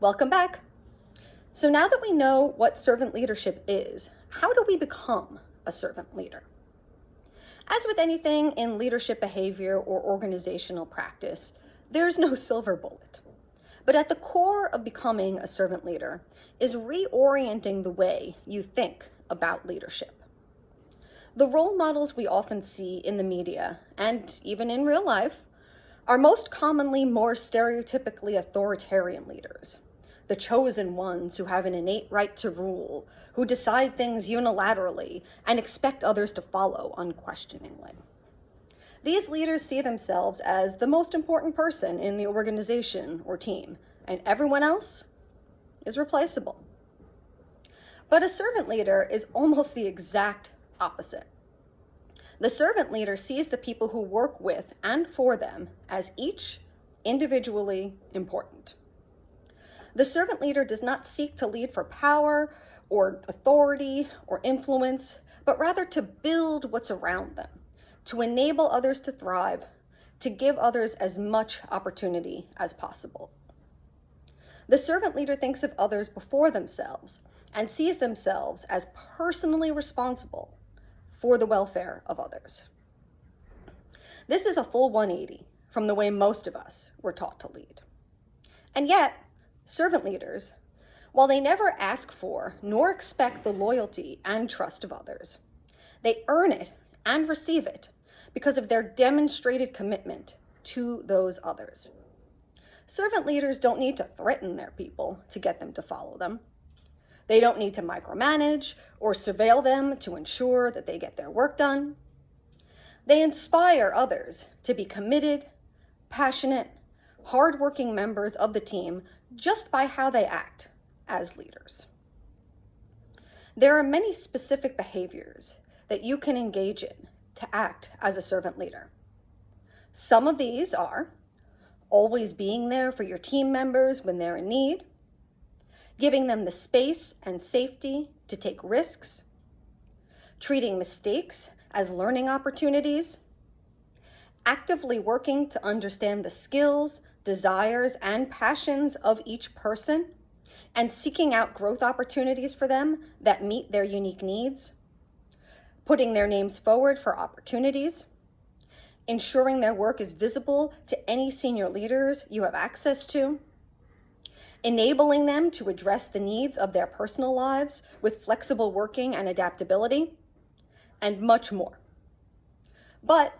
Welcome back. So now that we know what servant leadership is, how do we become a servant leader? As with anything in leadership behavior or organizational practice, there's no silver bullet. But at the core of becoming a servant leader is reorienting the way you think about leadership. The role models we often see in the media, and even in real life, are most commonly more stereotypically authoritarian leaders. The chosen ones who have an innate right to rule, who decide things unilaterally and expect others to follow unquestioningly. These leaders see themselves as the most important person in the organization or team, and everyone else is replaceable. But a servant leader is almost the exact opposite. The servant leader sees the people who work with and for them as each individually important. The servant leader does not seek to lead for power or authority or influence, but rather to build what's around them, to enable others to thrive, to give others as much opportunity as possible. The servant leader thinks of others before themselves and sees themselves as personally responsible for the welfare of others. This is a full 180 from the way most of us were taught to lead. And yet, servant leaders, while they never ask for nor expect the loyalty and trust of others, they earn it and receive it because of their demonstrated commitment to those others. Servant leaders don't need to threaten their people to get them to follow them. They don't need to micromanage or surveil them to ensure that they get their work done. They inspire others to be committed, passionate, hardworking members of the team just by how they act as leaders. There are many specific behaviors that you can engage in to act as a servant leader. Some of these are always being there for your team members when they're in need, giving them the space and safety to take risks, treating mistakes as learning opportunities, actively working to understand the skills, desires, and passions of each person, and seeking out growth opportunities for them that meet their unique needs, putting their names forward for opportunities, ensuring their work is visible to any senior leaders you have access to, enabling them to address the needs of their personal lives with flexible working and adaptability, and much more. But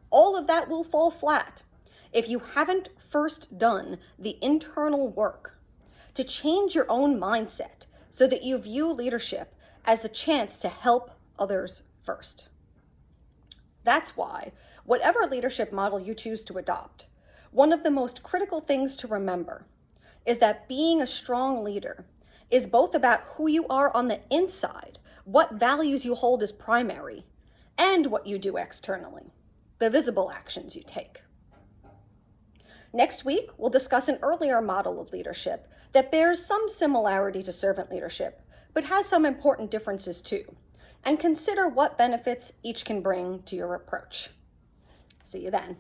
all of that will fall flat if you haven't first done the internal work to change your own mindset so that you view leadership as the chance to help others first. That's why, whatever leadership model you choose to adopt, one of the most critical things to remember is that being a strong leader is both about who you are on the inside, what values you hold as primary, and what you do externally, the visible actions you take. Next week, we'll discuss an earlier model of leadership that bears some similarity to servant leadership, but has some important differences too, and consider what benefits each can bring to your approach. See you then.